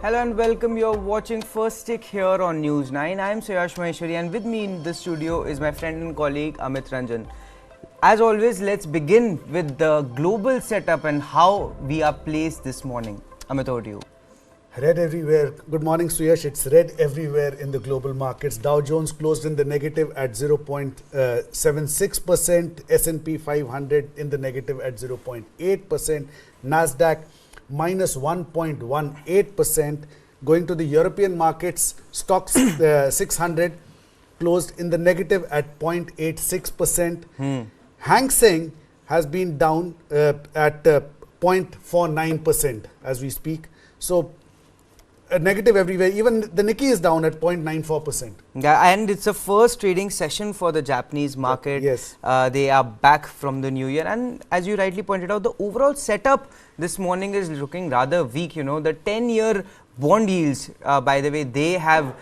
Hello and welcome. You're watching First Stick here on News 9. I'm Sayash Maheshwari and with me in the studio is my friend and colleague Amit Ranjan. As always, let's begin with the global setup and how we are placed this morning. Amit, over to you. Red everywhere. Good morning, Suyash. It's red everywhere in the global markets. Dow Jones closed in the negative at 0.76%. S&P 500 in the negative at 0.8%. Nasdaq minus 1.18%. Going to the European markets, stocks 600 closed in the negative at 0.86%. Hang Seng has been down at 0.49% as we speak. So negative everywhere. Even the Nikkei is down at 0.94%. Yeah, and it's the first trading session for the Japanese market. Yes. They are back from the new year. And as you rightly pointed out, the overall setup this morning is looking rather weak. You know, the 10-year bond yields, by the way, they have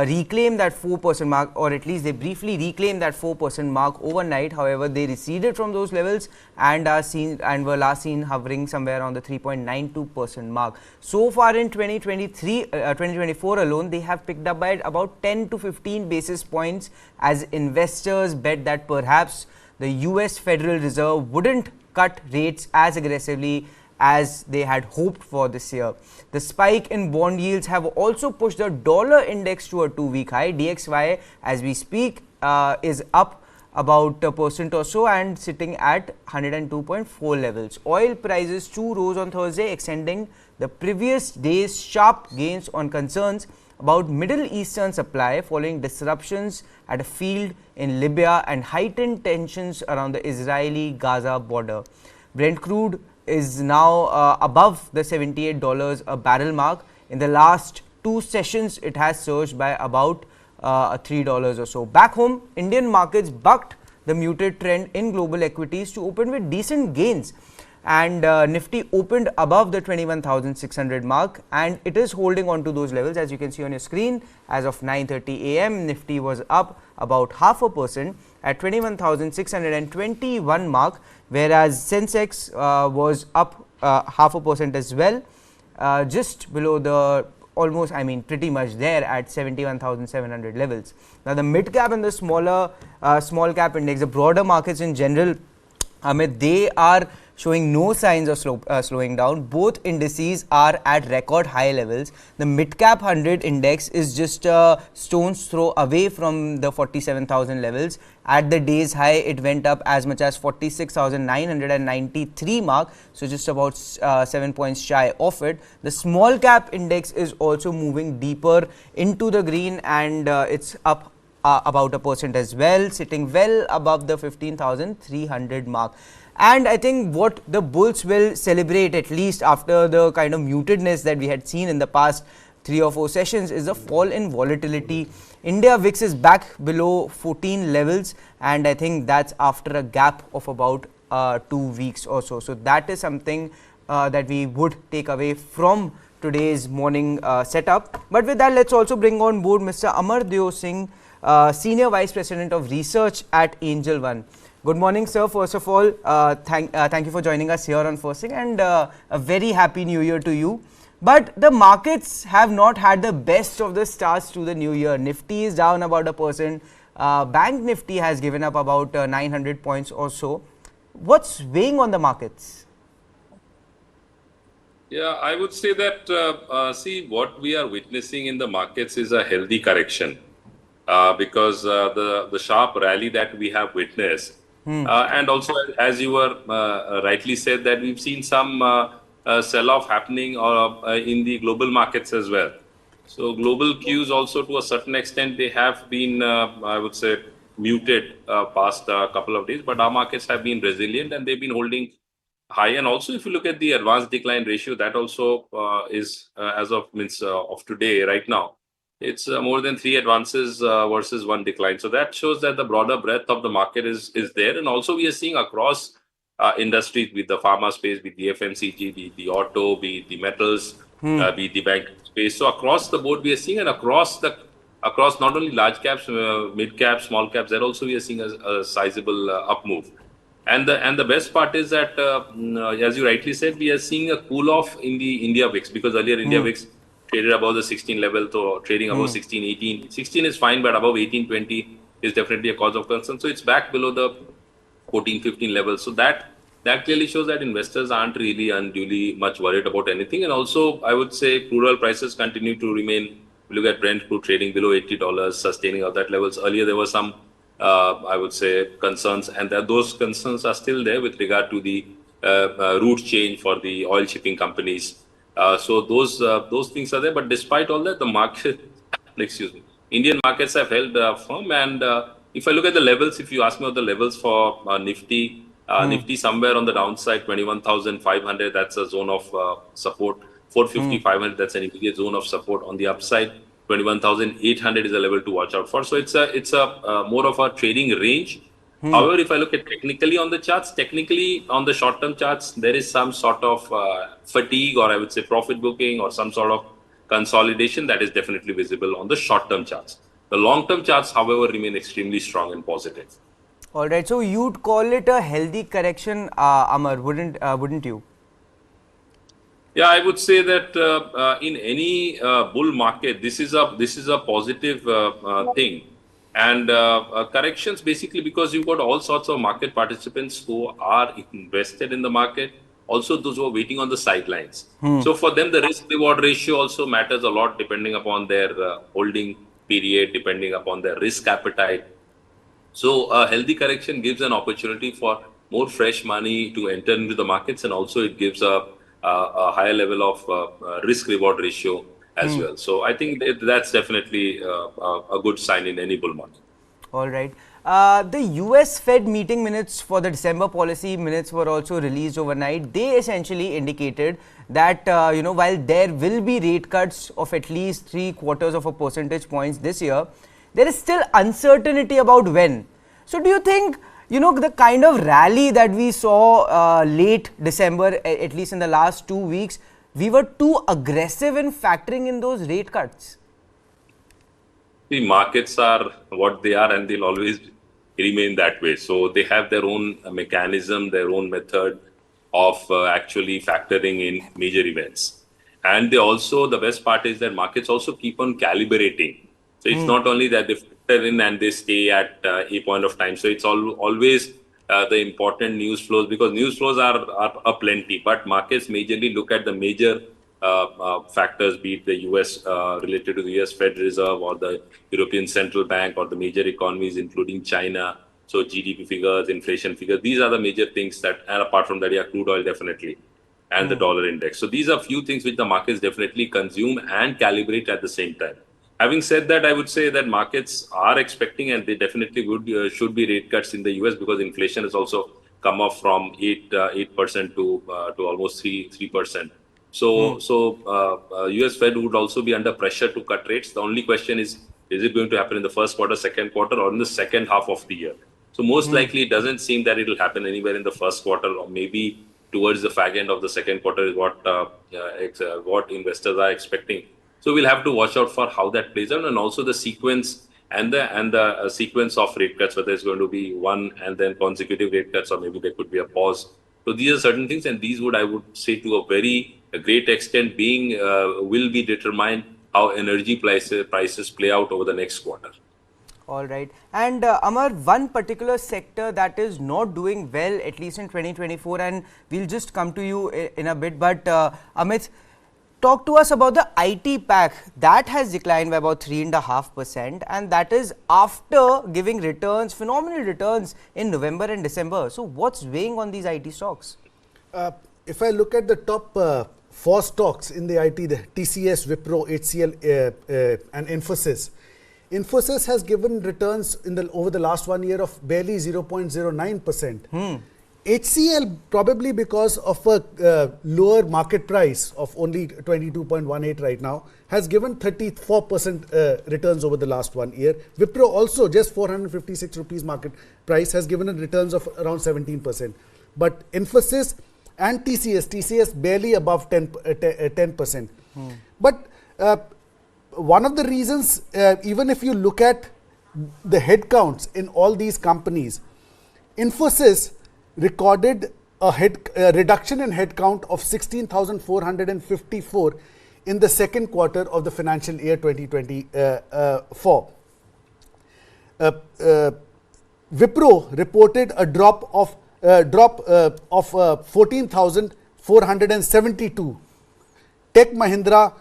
reclaimed that 4% mark, or at least they briefly reclaimed that 4% mark overnight. However, they receded from those levels and were last seen hovering somewhere on the 3.92% mark. So far in 2024 alone, they have picked up by about 10 to 15 basis points as investors bet that perhaps the US Federal Reserve wouldn't cut rates as aggressively as they had hoped for this year. The spike in bond yields have also pushed the dollar index to a 2-week high. DXY, as we speak, is up about 1% or so and sitting at 102.4 levels. Oil prices too rose on Thursday, extending the previous day's sharp gains on concerns about Middle Eastern supply following disruptions at a field in Libya and heightened tensions around the Israeli-Gaza border. Brent crude is now above the $78 a barrel mark. In the last 2 sessions, it has surged by about $3 or so. Back home, Indian markets bucked the muted trend in global equities to open with decent gains. And Nifty opened above the 21,600 mark and it is holding on to those levels. As you can see on your screen, as of 9:30 a.m., Nifty was up about 0.5% at 21,621 mark, whereas Sensex was up 0.5% as well, just below the pretty much there at 71,700 levels. Now the mid cap and the small cap index, the broader markets in general, Amit, they are showing no signs of slowing down. Both indices are at record high levels. The mid-cap 100 index is just a stone's throw away from the 47,000 levels. At the day's high, it went up as much as 46,993 mark, so just about 7 points shy of it. The small cap index is also moving deeper into the green and it's up about 1% as well, sitting well above the 15,300 mark. And I think what the bulls will celebrate, at least after the kind of mutedness that we had seen in the past 3 or 4 sessions, is a fall in volatility. India VIX is back below 14 levels, and I think that's after a gap of about 2 weeks or so. So that is something that we would take away from today's morning setup. But with that, let's also bring on board Mr. Amardev Singh, Senior Vice President of Research at Angel One. Good morning, sir. First of all, thank you for joining us here on First Thing, and a very happy new year to you. But the markets have not had the best of the starts to the new year. Nifty is down about 1%. Bank Nifty has given up about 900 points or so. What's weighing on the markets? Yeah, I would say that, see, what we are witnessing in the markets is a healthy correction because the sharp rally that we have witnessed, and also, as you were rightly said, that we've seen some sell-off happening in the global markets as well. So global cues also, to a certain extent, they have been, I would say, muted past a couple of days, but our markets have been resilient and they've been holding high. And also, if you look at the advanced decline ratio, that also is as of today, right now, it's more than 3 advances versus 1 decline. So that shows that the broader breadth of the market is there. And also we are seeing across industries, with the pharma space, with the FMCG, the auto, be the metals, be the bank space. So across the board we are seeing, and across not only large caps, mid caps, small caps, there also we are seeing a sizable up move. And the best part is that, as you rightly said, we are seeing a cool off in the India VIX, because earlier India VIX traded above the 16 level, so trading above 16, 18. 16 is fine, but above 18, 20 is definitely a cause of concern. So it's back below the 14, 15 levels. So that clearly shows that investors aren't really unduly much worried about anything. And also, I would say crude oil prices continue to remain. Look at Brent crude trading below $80, sustaining at that levels. Earlier, there were some, I would say, concerns, and that those concerns are still there with regard to the route change for the oil shipping companies. So those things are there. But despite all that, the market, excuse me, Indian markets have held firm. And if I look at the levels, if you ask me about the levels for Nifty, Nifty somewhere on the downside, 21,500, that's a zone of support. 450, 500, that's an immediate zone of support. On the upside, 21,800 is a level to watch out for. So it's a more of a trading range. However, if I look at technically on the charts, technically on the short-term charts, there is some sort of fatigue, or I would say profit booking, or some sort of consolidation that is definitely visible on the short-term charts. The long-term charts, however, remain extremely strong and positive. All right, so you'd call it a healthy correction, Amar, wouldn't you? Yeah, I would say that in any bull market, this is a positive thing. And corrections basically because you've got all sorts of market participants who are invested in the market, also those who are waiting on the sidelines. So for them, the risk reward ratio also matters a lot depending upon their holding period, depending upon their risk appetite. So a healthy correction gives an opportunity for more fresh money to enter into the markets, and also it gives a higher level of risk reward ratio as well. So I think that's definitely a good sign in any bull market. All right. The US Fed meeting minutes for the December policy minutes were also released overnight. They essentially indicated that, while there will be rate cuts of at least 3/4 of a percentage points this year, there is still uncertainty about when. So do you think, the kind of rally that we saw late December, at least in the last 2 weeks, we were too aggressive in factoring in those rate cuts? The markets are what they are, and they'll always remain that way. So they have their own mechanism, their own method of actually factoring in major events. And they also, the best part is that markets also keep on calibrating. So it's not only that they factor in and they stay at a point of time. So it's always the important news flows, because news flows are plenty, but markets majorly look at the major factors, be it the US related to the US Fed Reserve or the European Central Bank or the major economies, including China. So GDP figures, inflation figures, these are the major things that, and apart from that, crude oil definitely, and the dollar index. So these are few things which the markets definitely consume and calibrate at the same time. Having said that, I would say that markets are expecting, and they definitely should be rate cuts in the US, because inflation has also come off from 8% to almost 3%. So US Fed would also be under pressure to cut rates. The only question is it going to happen in the first quarter, second quarter, or in the second half of the year? So most likely, it doesn't seem that it will happen anywhere in the first quarter, or maybe towards the fag end of the second quarter is what investors are expecting. So we'll have to watch out for how that plays out, and also the sequence and the sequence of rate cuts, whether it's going to be one and then consecutive rate cuts, or maybe there could be a pause. So these are certain things, and these would, I would say, to a great extent, will be determined how energy prices play out over the next quarter. All right. And Amar, one particular sector that is not doing well, at least in 2024, and we'll just come to you in a bit, but Amit, talk to us about the IT pack. That has declined by about 3.5%, and that is after giving returns, phenomenal returns in November and December. So what's weighing on these IT stocks? If I look at the top 4 stocks in the IT, the TCS, Wipro, HCL and Infosys. Infosys has given returns over the last 1 year of barely 0.09%. HCL, probably because of a lower market price of only 22.18 right now, has given 34% returns over the last 1 year. Wipro also, just 456 rupees market price, has given returns of around 17%. But Infosys and TCS barely above 10%. But one of the reasons, even if you look at the headcounts in all these companies, Infosys recorded a reduction in headcount of 16,454 in the second quarter of the financial year 2024. Wipro reported a drop of 14,472. Tech Mahindra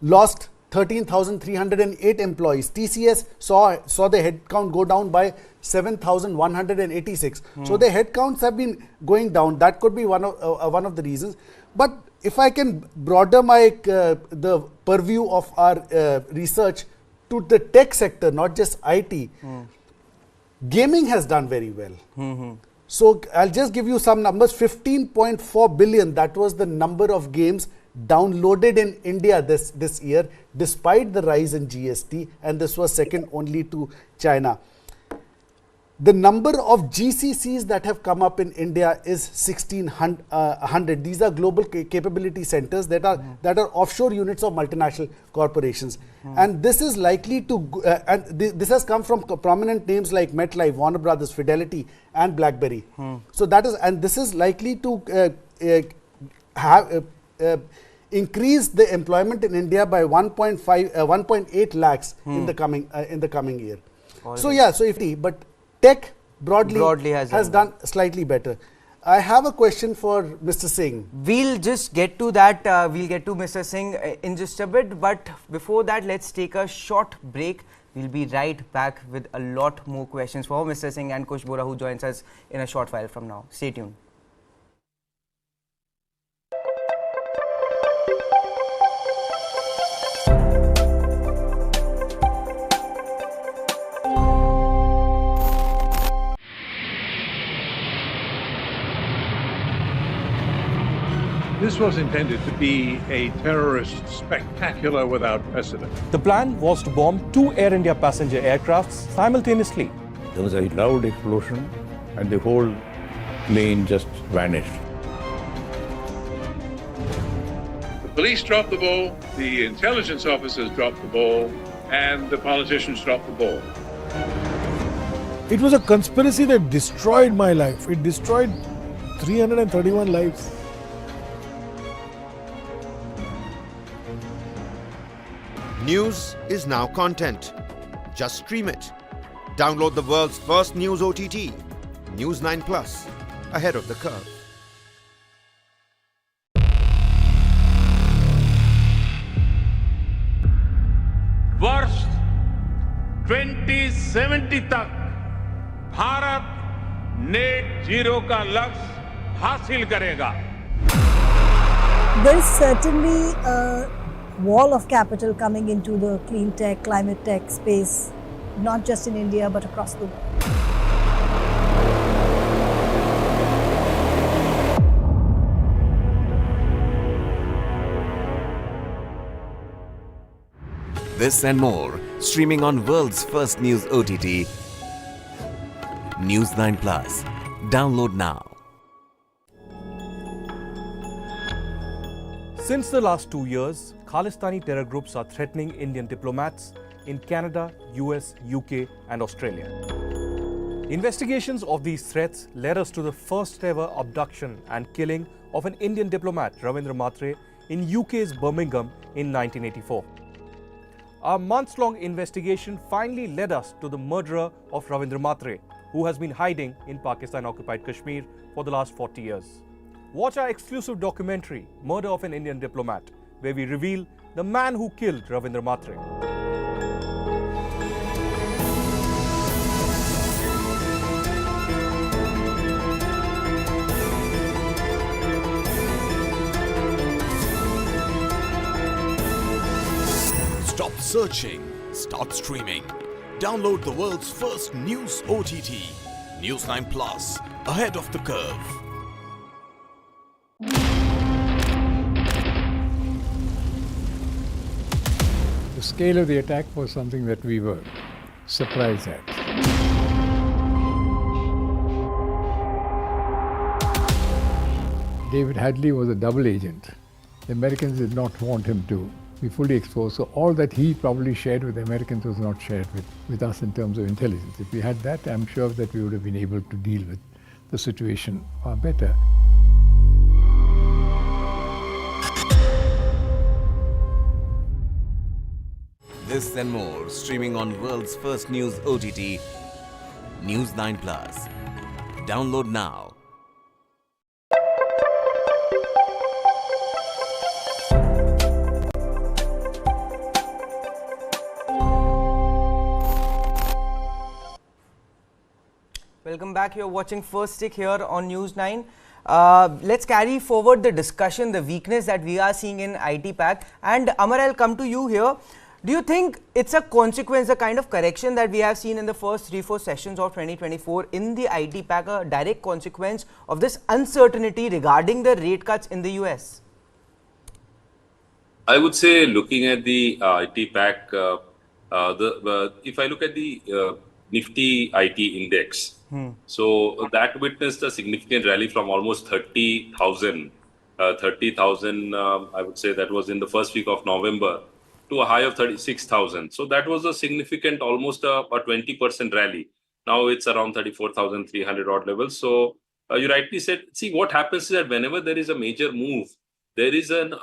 lost 13,308 employees. TCS saw the headcount go down by 7,186. So the headcounts have been going down. That could be one of the reasons. But if I can broaden the purview of our research to the tech sector, not just IT, gaming has done very well. So I'll just give you some numbers. 15.4 billion, that was the number of games downloaded in India this year, despite the rise in GST, and this was second only to China. The number of GCCs that have come up in India is 1,600. These are global capability centers that are offshore units of multinational corporations, and this is likely to this has come from prominent names like MetLife, Warner Brothers, Fidelity, and BlackBerry. So that is, and this is likely to increase the employment in India by 1.8 lakhs in the coming year. So yeah, so but tech broadly has done slightly better. I have a question for Mr. Singh. We'll just get to that. We'll get to Mr. Singh in just a bit. But before that, let's take a short break. We'll be right back with a lot more questions for Mr. Singh and Kush Bora, who joins us in a short while from now. Stay tuned. This was intended to be a terrorist spectacular without precedent. The plan was to bomb 2 Air India passenger aircrafts simultaneously. There was a loud explosion and the whole plane just vanished. The police dropped the ball, the intelligence officers dropped the ball, and the politicians dropped the ball. It was a conspiracy that destroyed my life. It destroyed 331 lives. News is now content. Just stream it. Download the world's first news OTT, News 9 Plus, ahead of the curve. वर्ष 2070 तक Bharat net zero का लक्ष्य हासिल करेगा. There is certainly a wall of capital coming into the clean tech, climate tech space, not just in India but across the world. This and more, streaming on world's first news OTT, News 9 Plus. Download now. Since the last 2 years, Khalistani terror groups are threatening Indian diplomats in Canada, US, UK and Australia. Investigations of these threats led us to the first ever abduction and killing of an Indian diplomat, Ravindra Matre, in UK's Birmingham in 1984. Our months-long investigation finally led us to the murderer of Ravindra Matre, who has been hiding in Pakistan-occupied Kashmir for the last 40 years. Watch our exclusive documentary, Murder of an Indian Diplomat, where we reveal the man who killed Ravindra Matre. Stop searching, start streaming. Download the world's first news OTT, News 9 Plus, ahead of the curve. The scale of the attack was something that we were surprised at. David Hadley was a double agent. The Americans did not want him to be fully exposed, so all that he probably shared with the Americans was not shared with us in terms of intelligence. If we had that, I'm sure that we would have been able to deal with the situation far better. This and more streaming on world's first news OTT, News 9 Plus. Download now. Welcome back. You're watching First Stick here on News 9. Let's carry forward the discussion, the weakness that we are seeing in IT pack. And Amar, I'll come to you here. Do you think it's a consequence, the kind of correction that we have seen in the first 3-4 sessions of 2024 in the IT pack, a direct consequence of this uncertainty regarding the rate cuts in the US? I would say, looking at the IT pack, if I look at the Nifty IT index, so that witnessed a significant rally from almost 30,000, I would say that was in the first week of November, to a high of 36,000. So that was a significant, almost a 20% rally. Now it's around 34,300 odd levels. So you rightly said, see, what happens is that whenever there is a major move, there is an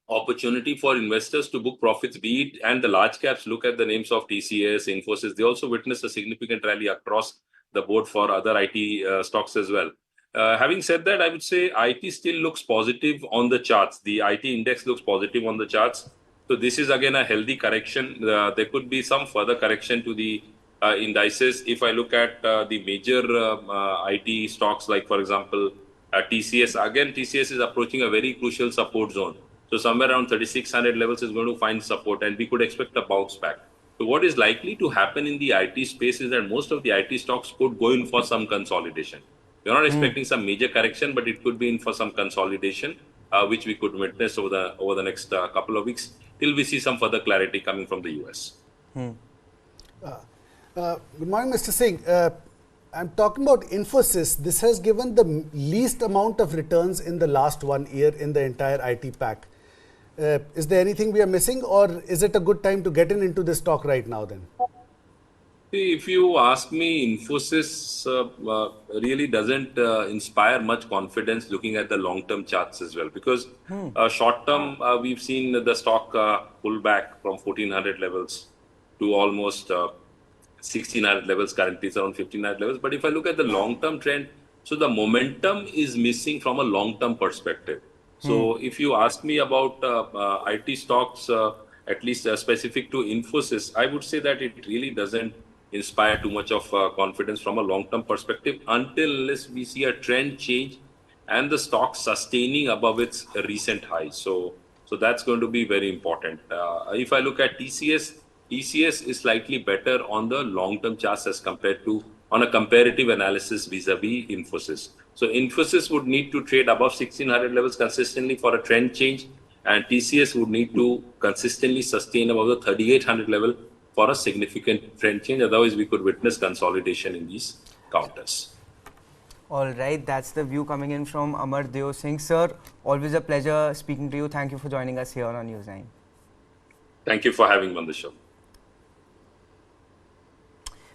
opportunity for investors to book profits, be it, and the large caps, look at the names of TCS, Infosys, they also witnessed a significant rally across the board for other IT stocks as well. Having said that, I would say IT still looks positive on the charts. The IT index looks positive on the charts. So this is again a healthy correction. There could be some further correction to the indices. If I look at the major IT stocks, like for example, TCS, again, TCS is approaching a very crucial support zone. So somewhere around 3600 levels is going to find support, and we could expect a bounce back. So what is likely to happen in the IT space is that most of the IT stocks could go in for some consolidation. We're not expecting some major correction, but it could be in for some consolidation, which we could witness over the next couple of weeks, till we see some further clarity coming from the US. Good morning, Mr. Singh. I'm talking about Infosys. This has given the least amount of returns in the last 1 year in the entire IT pack. Is there anything we are missing, or is it a good time to get into this stock right now then? See, if you ask me, Infosys really doesn't inspire much confidence looking at the long-term charts as well, because short-term, we've seen the stock pull back from 1400 levels to almost 1600 levels. Currently it's around 1500 levels. But if I look at the long-term trend, so the momentum is missing from a long-term perspective. So if you ask me about IT stocks, at least specific to Infosys, I would say that it really doesn't inspire too much of confidence from a long-term perspective unless we see a trend change and the stock sustaining above its recent highs. So that's going to be very important. If I look at TCS, TCS is slightly better on the long-term charts as compared to on a comparative analysis vis-a-vis Infosys. So Infosys would need to trade above 1600 levels consistently for a trend change, and TCS would need to consistently sustain above the 3800 level for a significant trend change. Otherwise, we could witness consolidation in these counters. All right, that's the view coming in from Amar Deo Singh. Sir, always a pleasure speaking to you. Thank you for joining us here on News 9. Thank you for having me on the show.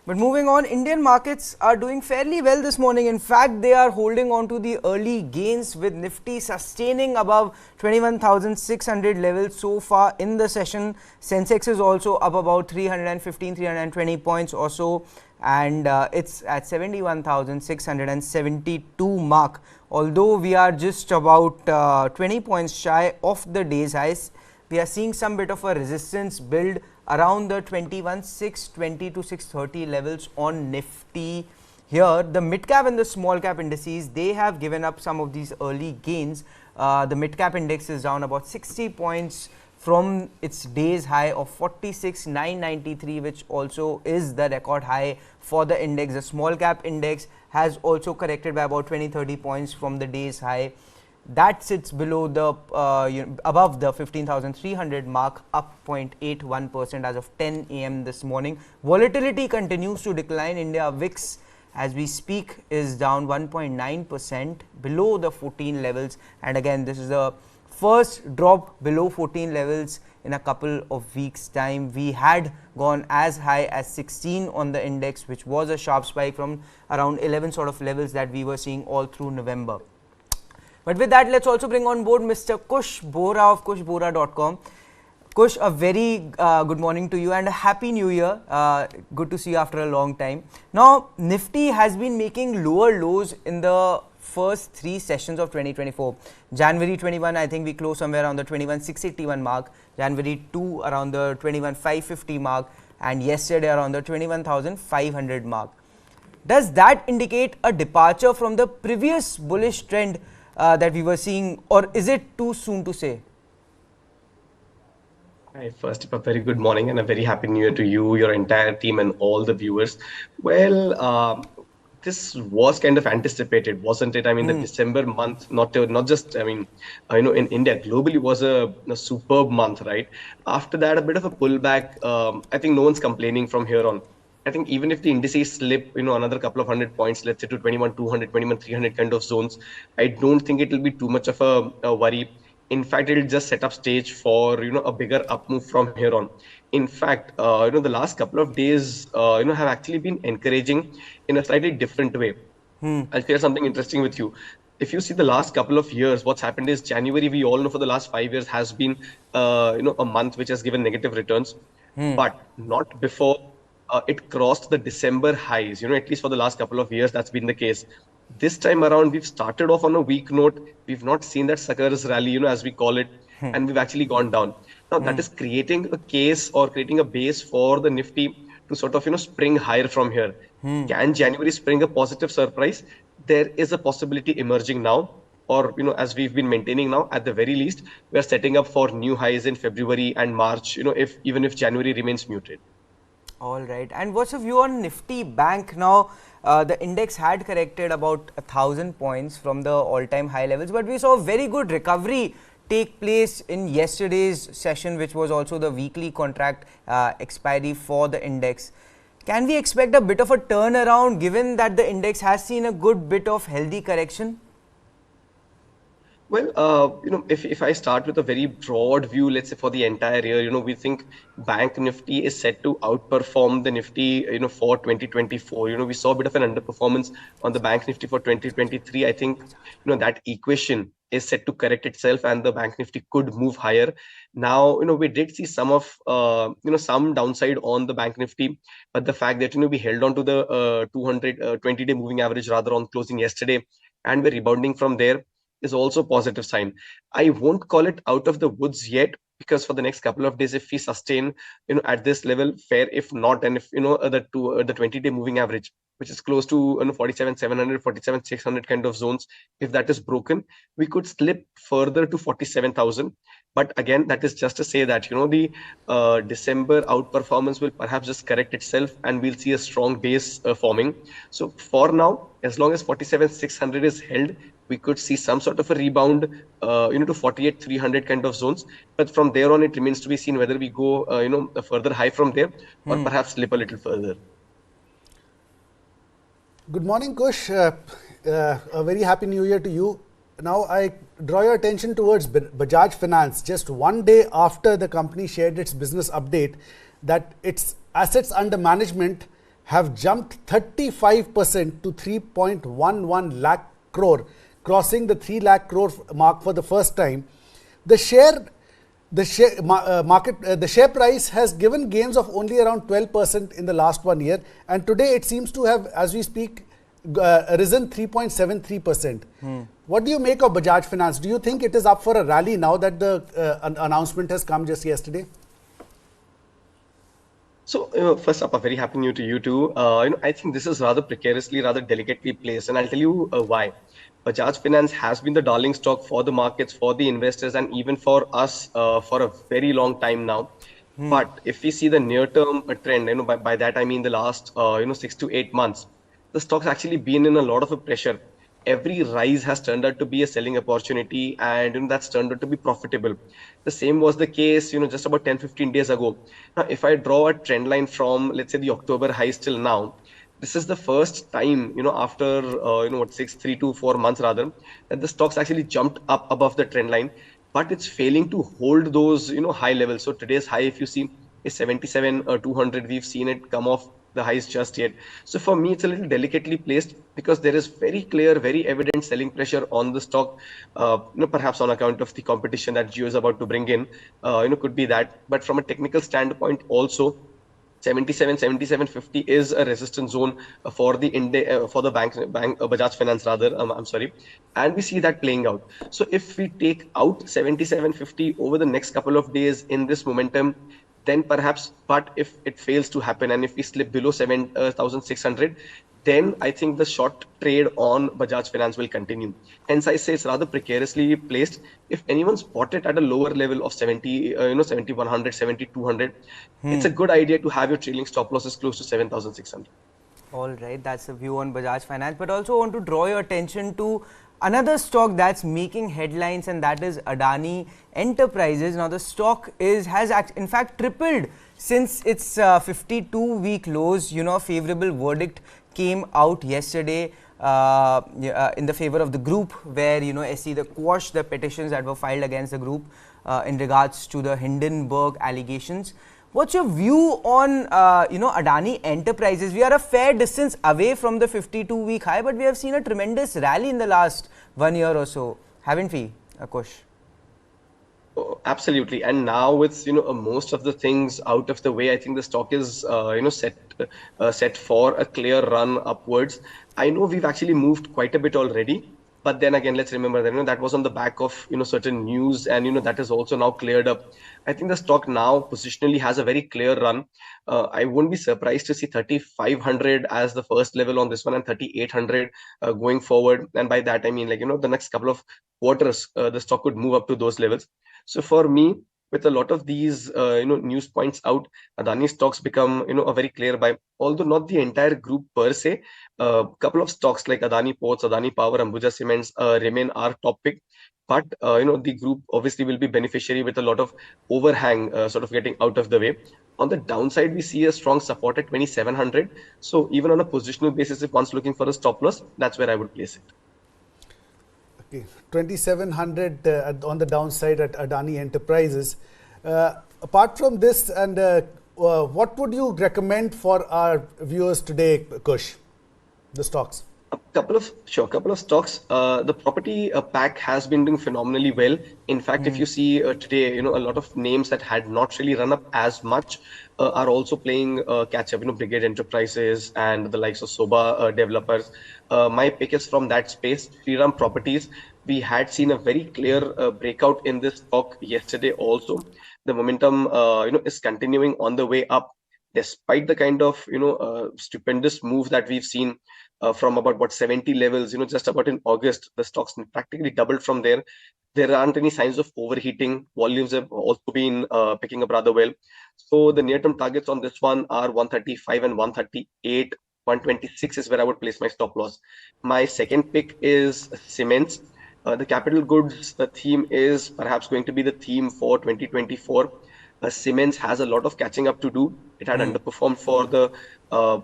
But moving on, Indian markets are doing fairly well this morning. In fact, they are holding on to the early gains, with Nifty sustaining above 21,600 levels so far in the session. Sensex is also up about 315, 320 points or so, and it's at 71,672 mark. Although we are just about 20 points shy of the day's highs, we are seeing some bit of a resistance build around the 21,620 to 630 levels on Nifty. Here, the mid cap and the small cap indices, they have given up some of these early gains. The mid cap index is down about 60 points from its day's high of 46,993, which also is the record high for the index. The small cap index has also corrected by about 20-30 points from the day's high. That sits below the above the 15,300 mark, up 0.81% as of 10 a.m. this morning. Volatility continues to decline. India VIX, as we speak, is down 1.9% below the 14 levels, and again this is the first drop below 14 levels in a couple of weeks time. We had gone as high as 16 on the index, which was a sharp spike from around 11 sort of levels that we were seeing all through November. But with that, let's also bring on board Mr. Kush Bohra of kushbohra.com. Kush, a very good morning to you and a happy new year. Good to see you after a long time. Now, Nifty has been making lower lows in the first 3 sessions of 2024. January 21, I think we closed somewhere around the 21,681 mark. January 2 around the 21,550 mark, and yesterday around the 21,500 mark. Does that indicate a departure from the previous bullish trend that we were seeing, or is it too soon to say? Hi, first, a very good morning and a very happy new year to you, your entire team, and all the viewers. Well, this was kind of anticipated, wasn't it? I mean, the December month, not just, in India, globally was a superb month, right? After that, a bit of a pullback. I think no one's complaining from here on. I think even if the indices slip, another couple of 100 points, let's say to 21,200, 21,300 kind of zones, I don't think it will be too much of a worry. In fact, it will just set up stage for, a bigger up move from here on. In fact, the last couple of days, have actually been encouraging in a slightly different way. I'll share something interesting with you. If you see the last couple of years, what's happened is January, we all know for the last 5 years has been, a month which has given negative returns, but not before it crossed the December highs. At least for the last couple of years, that's been the case. This time around, we've started off on a weak note. We've not seen that suckers rally, as we call it, and we've actually gone down. Now, that is creating a case or creating a base for the Nifty to sort of, spring higher from here. Can January spring a positive surprise? There is a possibility emerging now, or, as we've been maintaining now, at the very least, we're setting up for new highs in February and March, even if January remains muted. All right. And what's your view on Nifty Bank now? The index had corrected about 1,000 points from the all-time high levels, but we saw a very good recovery take place in yesterday's session, which was also the weekly contract expiry for the index. Can we expect a bit of a turnaround given that the index has seen a good bit of healthy correction? Well, if I start with a very broad view, let's say for the entire year, we think Bank Nifty is set to outperform the Nifty, for 2024. We saw a bit of an underperformance on the Bank Nifty for 2023. I think, that equation is set to correct itself and the Bank Nifty could move higher. Now, we did see some of, some downside on the Bank Nifty, but the fact that, we held on to the 20-day moving average rather on closing yesterday, and we're rebounding from there, is also a positive sign. I won't call it out of the woods yet, because for the next couple of days, if we sustain, at this level, fair. If not, and if, the 20-day moving average, which is close to 47,700, 47,600 kind of zones, if that is broken, we could slip further to 47,000. But again, that is just to say that, the December outperformance will perhaps just correct itself and we'll see a strong base forming. So for now, as long as 47,600 is held, we could see some sort of a rebound, to 48,300 kind of zones. But from there on, it remains to be seen whether we go, a further high from there or perhaps slip a little further. Good morning, Kush. A very happy new year to you. Now, I draw your attention towards Bajaj Finance. Just one day after the company shared its business update, that its assets under management have jumped 35% to 3.11 lakh crore, crossing the 3 lakh crore mark for the first time. The share price has given gains of only around 12% in the last 1 year, and today it seems to have, as we speak, risen 3.73%. What do you make of Bajaj Finance? Do you think it is up for a rally now that the announcement has come just yesterday? So, first up, a very happy new year to you too. I think this is rather precariously, rather delicately placed, and I'll tell you why. Bajaj Finance has been the darling stock for the markets, for the investors, and even for us for a very long time now. But if we see the near-term trend, by that I mean the last 6 to 8 months, the stock's actually been in a lot of a pressure. Every rise has turned out to be a selling opportunity, and that's turned out to be profitable. The same was the case, just about 10-15 days ago. Now, if I draw a trend line from, let's say, the October highs till now, this is the first time, after 3 to 4 months rather, that the stocks actually jumped up above the trend line, but it's failing to hold those, high levels. So today's high, if you see, is 77,200. We've seen it come off the highs just yet. So for me, it's a little delicately placed because there is very clear, very evident selling pressure on the stock. Perhaps on account of the competition that Jio is about to bring in. Could be that. But from a technical standpoint, also 77.50 is a resistance zone for the bank Bajaj Finance rather. I'm sorry, and we see that playing out. So if we take out 77.50 over the next couple of days in this momentum, then perhaps. But if it fails to happen and if we slip below 7,600, then I think the short trade on Bajaj Finance will continue. Hence, I say it's rather precariously placed. If anyone's bought it at a lower level of 7100, 7200, it's a good idea to have your trailing stop losses close to 7600. All right, that's the view on Bajaj Finance. But also want to draw your attention to another stock that's making headlines, and that is Adani Enterprises. Now, the stock has in fact tripled since its 52-week lows. Favorable verdict came out yesterday in the favor of the group, where SE quashed the petitions that were filed against the group in regards to the Hindenburg allegations. What's your view on Adani Enterprises? We are a fair distance away from the 52-week high, but we have seen a tremendous rally in the last 1 year or so, haven't we, Akush? Oh, absolutely. And now with most of the things out of the way, I think the stock is set for a clear run upwards. I know we've actually moved quite a bit already, but then again, let's remember that that was on the back of certain news, and that is also now cleared up. I think the stock now positionally has a very clear run. I wouldn't be surprised to see 3,500 as the first level on this one and 3,800 going forward. And by that I mean the next couple of quarters, the stock could move up to those levels. So for me, with a lot of these news points out, Adani stocks become a very clear buy. Although not the entire group per se, a couple of stocks like Adani Ports, Adani Power, Ambuja Cements remain our top pick. But the group obviously will be beneficiary with a lot of overhang sort of getting out of the way. On the downside, we see a strong support at 2,700. So even on a positional basis, if one's looking for a stop loss, that's where I would place it. 2,700 on the downside at Adani Enterprises. Apart from this, and what would you recommend for our viewers today, Kush? The stocks. A couple of stocks. The property pack has been doing phenomenally well. In fact, if you see today, a lot of names that had not really run up as much are also playing catch up. Brigade Enterprises and the likes of Soba developers. My pick is from that space. Shriram Properties. We had seen a very clear breakout in this stock yesterday. Also, the momentum is continuing on the way up, despite the kind of stupendous move that we've seen. From about 70 levels, just about in August, the stocks practically doubled from there. There aren't any signs of overheating. Volumes have also been picking up rather well. So the near-term targets on this one are 135 and 138. 126 is where I would place my stop loss. My second pick is Cements. The capital goods theme is perhaps going to be the theme for 2024. Cements has a lot of catching up to do. It had underperformed for the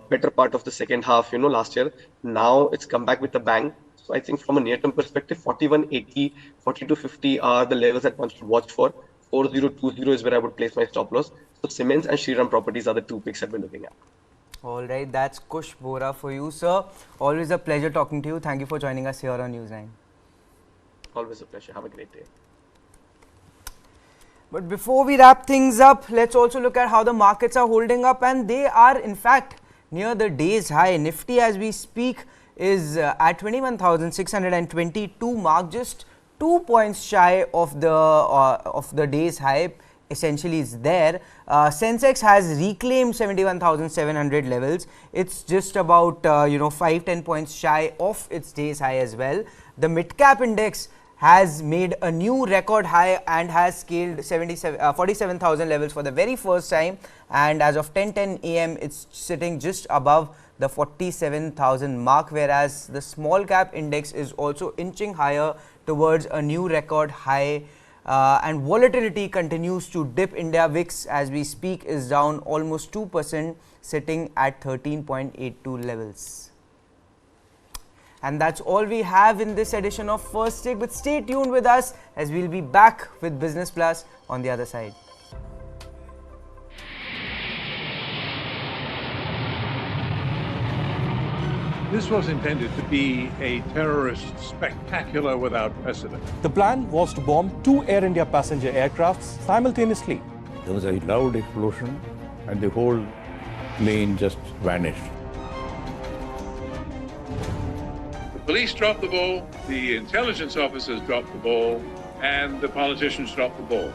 better part of the second half, last year. Now it's come back with a bang. So I think from a near-term perspective, 4180, 4250 are the levels that one should watch for. 4020 is where I would place my stop loss. So Cements and Shriram Properties are the two picks that we're looking at. All right, that's Kush Bora for you, sir. Always a pleasure talking to you. Thank you for joining us here on News 9. Always a pleasure. Have a great day. But before we wrap things up, let's also look at how the markets are holding up, and they are in fact near the day's high. Nifty as we speak is at 21,622 mark, just 2 points shy of the day's high. Essentially is there. Sensex has reclaimed 71,700 levels. It's just about 5-10 points shy of its day's high as well. The mid cap index has made a new record high and has scaled 47,000 levels for the very first time, and as of 10:10 AM it's sitting just above the 47,000 mark, whereas the small cap index is also inching higher towards a new record high, and volatility continues to dip. India VIX as we speak is down almost 2%, sitting at 13.82 levels. And that's all we have in this edition of First Take, but stay tuned with us as we'll be back with Business Plus on the other side. This was intended to be a terrorist spectacular without precedent. The plan was to bomb 2 Air India passenger aircrafts simultaneously. There was a loud explosion and the whole plane just vanished. The police dropped the ball, the intelligence officers dropped the ball, and the politicians dropped the ball.